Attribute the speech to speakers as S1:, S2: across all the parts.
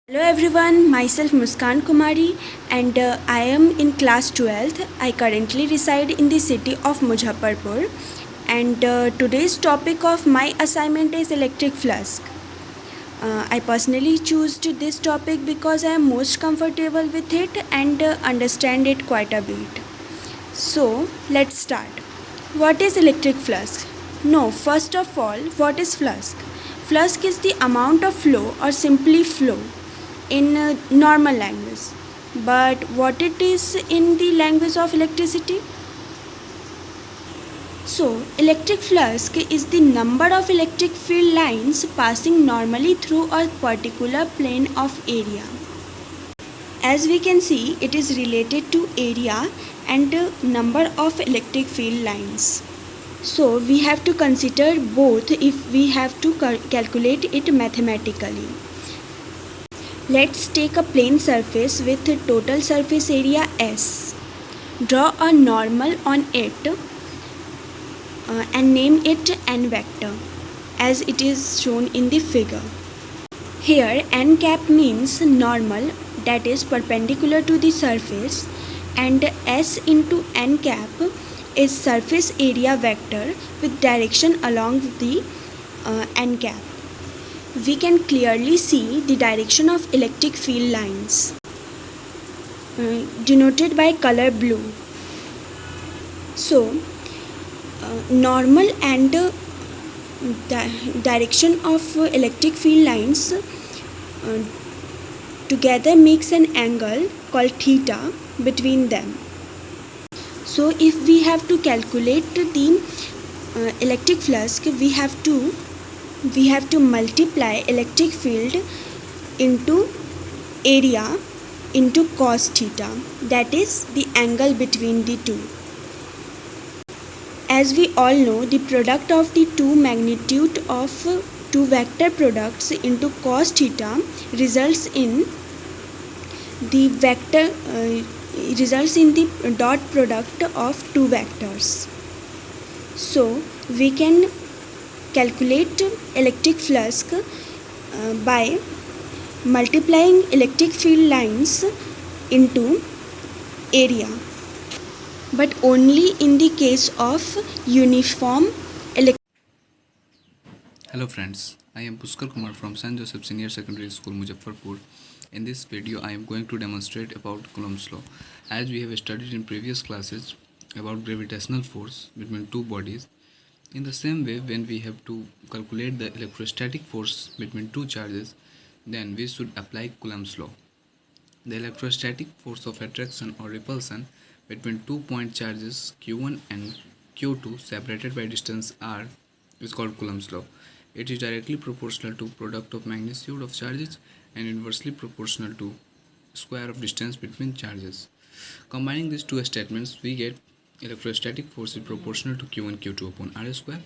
S1: Hello everyone, myself Muskan Kumari and I am in class 12th. I currently reside in the city of Muzaffarpur and today's topic of my assignment is electric flask. I personally chose this topic because I am most comfortable with it and understand it quite a bit. So, let's start. What is electric flask? No, first of all, what is flask? Flask is the amount of flow or simply flow in normal language. But what it is in the language of electricity? So, electric flask is the number of electric field lines passing normally through a particular plane of area. As we can see, it is related to area and number of electric field lines. So, we have to consider both if we have to calculate it mathematically. Let's take a plane surface with total surface area S. Draw a normal on it and name it n vector as it is shown in the figure. Here n cap means normal, that is perpendicular to the surface, and S into n cap is surface area vector with direction along the n cap. We can clearly see the direction of electric field lines denoted by color blue. So, normal and direction of electric field lines together makes an angle called theta between them. So, if we have to calculate the electric flask, we have to multiply electric field into area into cos theta, that is the angle between the two. As we all know, the product of the two magnitude of two vector products into cos theta results in the dot product of two vectors. So we can calculate electric flask by multiplying electric field lines into area, but only in the case of uniform electric.
S2: Hello friends, I am Puskar Kumar from St. Joseph Senior Secondary School, Muzaffarpur. In this video, I am going to demonstrate about Coulomb's law. As we have studied in previous classes about gravitational force between two bodies, in the same way, when we have to calculate the electrostatic force between two charges, then we should apply Coulomb's law. The electrostatic force of attraction or repulsion between 2 point charges q1 and q2 separated by distance r is called Coulomb's law. It is directly proportional to product of magnitude of charges and inversely proportional to square of distance between charges. Combining these two statements, we get electrostatic force is proportional to q1 q2 upon r square.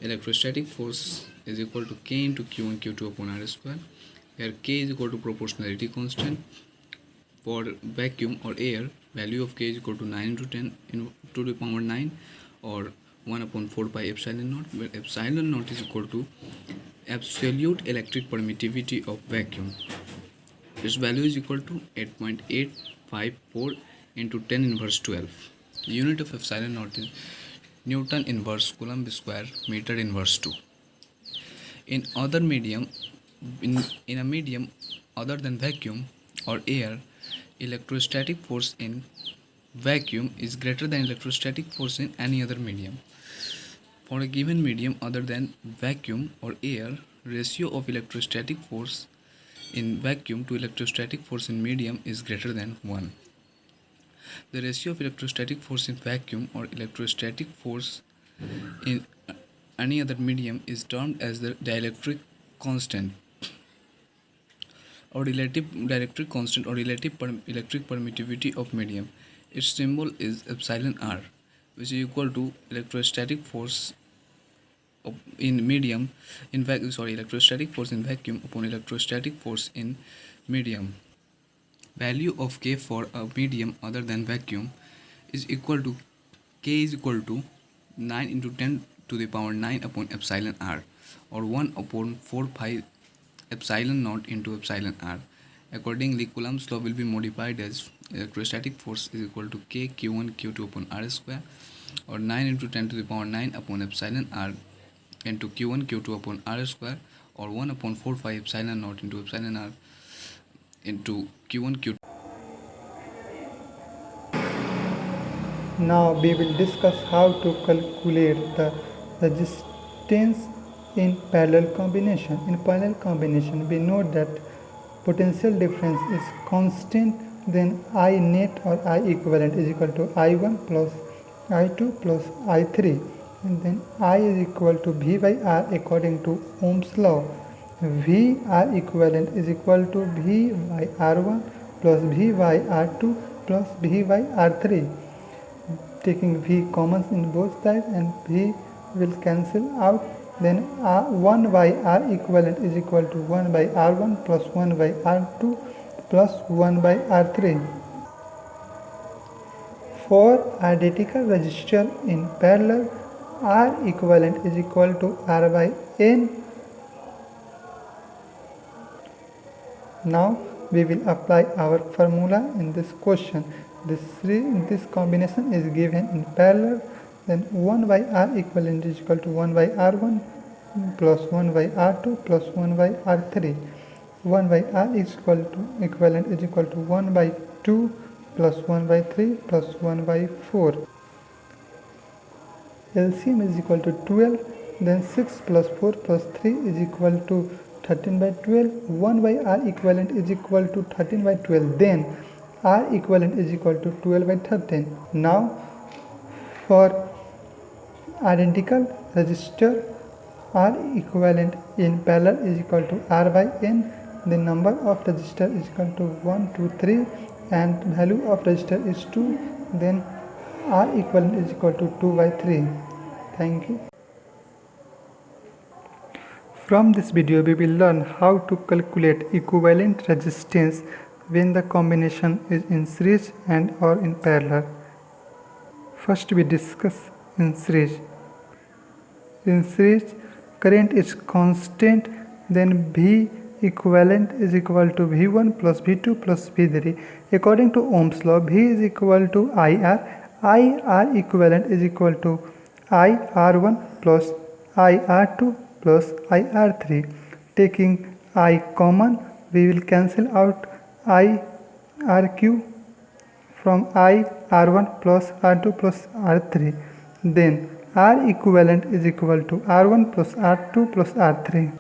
S2: Electrostatic force is equal to k into q1 q2 upon r square, where k is equal to proportionality constant. For vacuum or air, value of k is equal to 9 into 10 to the power 9 or 1 upon 4 pi epsilon naught, where epsilon naught is equal to absolute electric permittivity of vacuum. Its value is equal to 8.854 into 10 inverse 12. The unit of epsilon naught is Newton inverse Coulomb square meter inverse 2. In other medium, in a medium other than vacuum or air, electrostatic force in vacuum is greater than electrostatic force in any other medium. For a given medium other than vacuum or air, ratio of electrostatic force in vacuum to electrostatic force in medium is greater than 1. The ratio of electrostatic force in vacuum or electrostatic force in any other medium is termed as the dielectric constant or relative dielectric constant or relative electric permittivity of medium. Its symbol is epsilon r, which is equal to electrostatic force in medium electrostatic force in vacuum upon electrostatic force in medium. Value of k for a medium other than vacuum is equal to k is equal to 9 into 10 to the power 9 upon epsilon r, or 1 upon 4 pi epsilon naught into epsilon r, Accordingly, Coulomb's law will be modified as electrostatic force is equal to K Q1 Q2 upon R square, or 9 into 10 to the power 9 upon epsilon R into Q1 Q2 upon R square, or 1 upon 4 pi epsilon naught into epsilon R into Q1 Q2.
S3: Now we will discuss how to calculate the resistance in parallel combination. In parallel combination, we know that potential difference is constant, then I net or I equivalent is equal to I1 plus I2 plus I3, and then I is equal to V by R according to Ohm's law. V R equivalent is equal to V by R1 plus V by R2 plus V by R3. Taking V common in both sides and V will cancel out, then 1 by R equivalent is equal to 1 by R1 plus 1 by R2 plus 1 by R3. For identical resistor in parallel, R equivalent is equal to R by N. Now we will apply our formula in this question. This combination is given in parallel, then 1 by R equivalent is equal to 1 by R1 plus 1 by R2 plus 1 by R3. 1 by R is equivalent is equal to 1 by 2 plus 1 by 3 plus 1 by 4. LCM is equal to 12, then 6 plus 4 plus 3 is equal to 13 by 12. 1 by R equivalent is equal to 13 by 12, then R equivalent is equal to 12 by 13. Now for identical resistor, R equivalent in parallel is equal to R by N. The number of resistor is equal to 1, 2, 3 and value of resistor is 2. Then R equivalent is equal to 2 by 3. Thank you. From this video we will learn how to calculate equivalent resistance when the combination is in series and or in parallel. First we discuss in series. In series, current is constant, then V equivalent is equal to V1 plus V2 plus V3. According to Ohm's law, V is equal to IR. IR equivalent is equal to IR1 plus IR2 plus IR3. Taking I common, we will cancel out IRQ from IR1 plus R2 plus R3. Then R equivalent is equal to R1 plus R2 plus R3.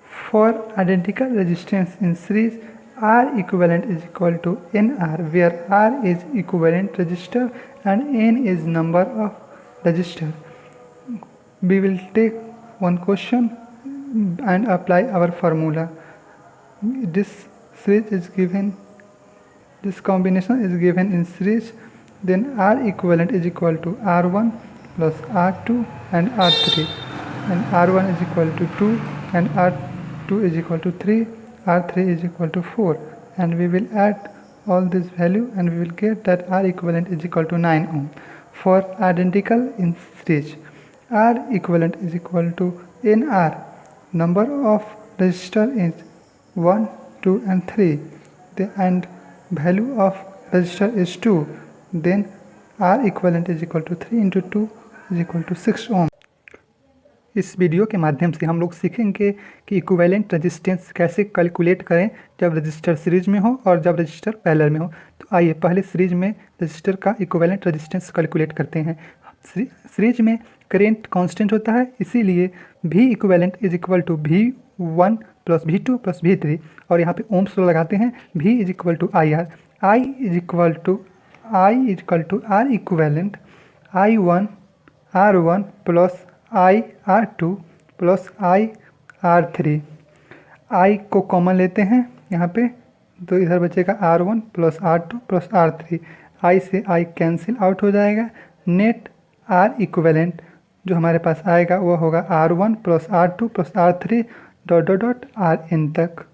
S3: For identical resistance in series, R equivalent is equal to NR, where R is equivalent resistor and N is number of resistor. We will take one question and apply our formula. This combination is given in series, then R equivalent is equal to R1 plus R2 and R3, and R1 is equal to 2 and R2 is equal to 3, R3 is equal to 4, and we will add all this value and we will get that R equivalent is equal to 9 ohm. For identical in series, R equivalent is equal to NR. Number of resistor is 1, 2 and 3, and value of resistor is 2. Then R equivalent is equal to 3 into 2 is equal to 6 ohm. इस video के माध्यम से हम लोग सीखेंगे कि equivalent resistance कैसे calculate करें जब रजिस्टर सीरीज में हो और जब रजिस्टर पैरेलल में हो। तो आइए पहले सीरीज में रजिस्टर का इक्विवेलेंट रेजिस्टेंस कैलकुलेट करते हैं। सीरीज में करेंट कांस्टेंट होता है, इसीलिए V equivalent is equal to V1 plus V2 plus V3, और यहाँ पे ओम्स लॉ लगाते हैं। V is equal to IR, I is equal to R equivalent I1 R1 plus IR2 plus IR3। I को common लेते हैं यहाँ पे, तो इधर बचेगा R1 plus R2 plus R3। I से I कैंसिल आउट हो जाएगा। नेट R इक्विवेलेंट जो हमारे पास आएगा वो होगा R1 plus R2 plus R3 dot dot dot RN तक।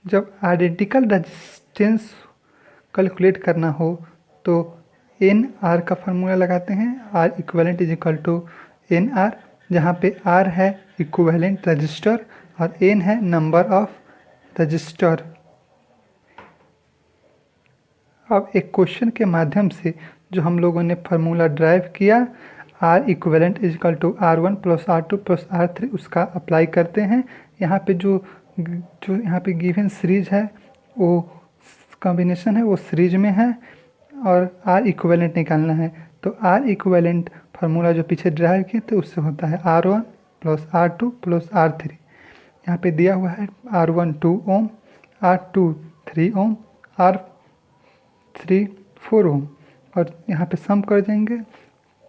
S3: जब आइडेंटिकल रेजिस्टेंस कैलकुलेट करना हो तो NR का फार्मूला लगाते हैं। R equivalent is equal to NR, जहाँ पे R है इक्विवेलेंट रजिस्टर और N है नंबर ऑफ रजिस्टर। अब एक क्वेश्चन के माध्यम से जो हम लोगों ने फार्मूला ड्राइव किया R equivalent is equal to R1 plus R2 plus R3 उसका अप्लाई करते हैं। यहाँ पे जो यहाँ पे गिवन सीरीज है वो कॉम्बिनेशन है वो सीरीज में है और आर इक्विवेलेंट निकालना है। तो आर इक्विवेलेंट फार्मूला जो पीछे ड्राइव किए थे उससे होता है R1 plus R2 plus R3। यहाँ पे दिया हुआ है R1 2 ओम, R2 3 ओम, R3 4 ओम और यहाँ पे सम कर देंगे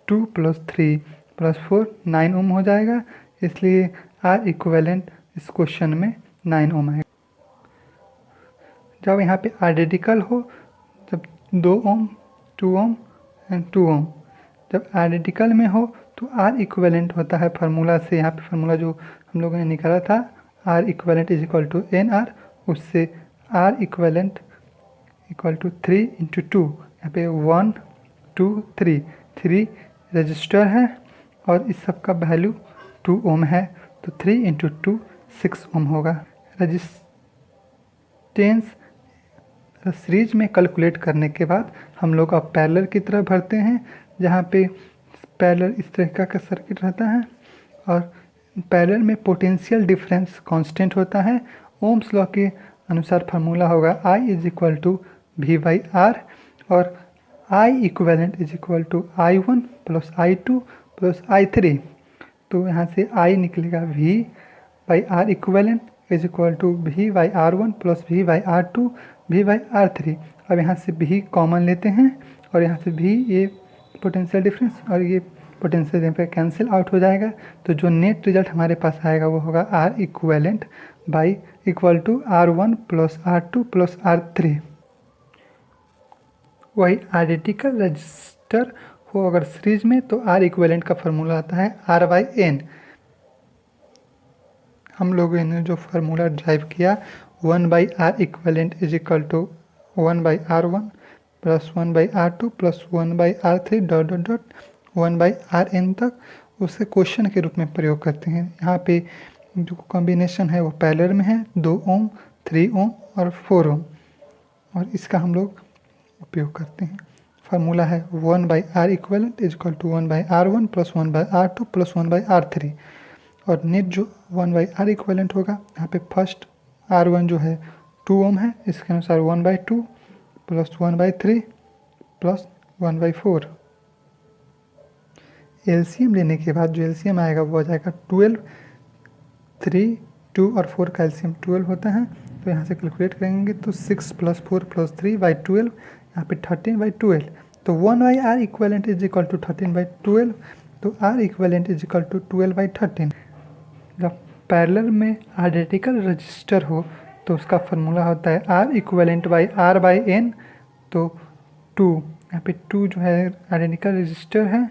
S3: 2 प्लस 3 प्लस 4 9 ओम हो जाएगा। इसलिए आर इक्विवेलेंट इस क्वेश्चन में 9 ओम आएगा। जब यहाँ पे आइडेंटिकल हो जब 2 ओम 2 ओम एंड 2 ओम, जब आइडेंटिकल में हो तो आर इक्विवेलेंट होता है फार्मूला से। यहाँ पे फार्मूला जो हम लोगों ने निकाला था R equivalent is equal to NR, उससे R equivalent equal to 3 into 2। यहाँ पे 1 2 3 3 रजिस्टर है और इस सब का वैल्यू 2 ओम है तो 3 इंटू 2 6 ओम होगा। रजिस्टेंस सीरीज में कैलकुलेट करने के बाद हम लोग अब पैरेलल की तरफ भरते हैं, जहाँ पे पैरेलल इस तरह का सर्किट रहता है और पैरेलल में पोटेंशियल डिफरेंस कांस्टेंट होता है। ओम्स लॉ के अनुसार फार्मूला होगा I is equal to V/R और I equivalent is equal to I1 plus I2 plus I3। तो यहाँ से I निकलेगा V/R equivalent is equal to V/R1 plus V/R2 V/R3। अब यहाँ से V कॉमन लेते हैं और यहाँ से V ये पोटेंशियल डिफरेंस और ये पोटेंशियल यहाँ पे कैंसिल आउट हो जाएगा। तो जो नेट रिजल्ट हमारे पास आएगा वो होगा R equivalent by equal to R1 plus R2 plus R3। वही आइडेंटिकल रजिस्टर हो अगर सीरीज में तो आर इक्विवेलेंट का फार्मूला आता है R/N। हम लोगों ने जो फार्मूला ड्राइव किया 1/R equivalent is equal to 1/R1 plus 1/R2 plus 1/R3 dot dot dot 1/RN तक, उसे क्वेश्चन के रूप में प्रयोग करते हैं। यहाँ पे जो कॉम्बिनेशन है वो पैरेलल में है 2 ओम 3 ओम और 4 ओम और इसका हम लोग उपयोग करते हैं। फार्मूला है 1/R equivalent is equal to 1/R1 plus 1/R2 plus 1/R3 और नेट जो 1/R इक्विवेलेंट होगा यहाँ पे फर्स्ट R1 जो है 2 ओम है, इसके अनुसार 1/2 प्लस 1/3 प्लस 1/4। एलसीएम लेने के बाद जो एलसीएम आएगा वो आ जाएगा 12। 3 2 और 4 का एलसीएम 12 होता है। तो यहाँ से कैलकुलेट करेंगे तो 6 प्लस 4 प्लस 3/12 यहाँ पे 13/12। तो 1/R equivalent is equal to 13/12। तो R equivalent is equal to 12/13। जब पैरेलल में आइडेंटिकल रजिस्टर हो तो उसका फार्मूला होता है R इक्विवेलेंट बाई R/N। तो 2 यहाँ पे 2 जो है आइडेंटिकल रजिस्टर है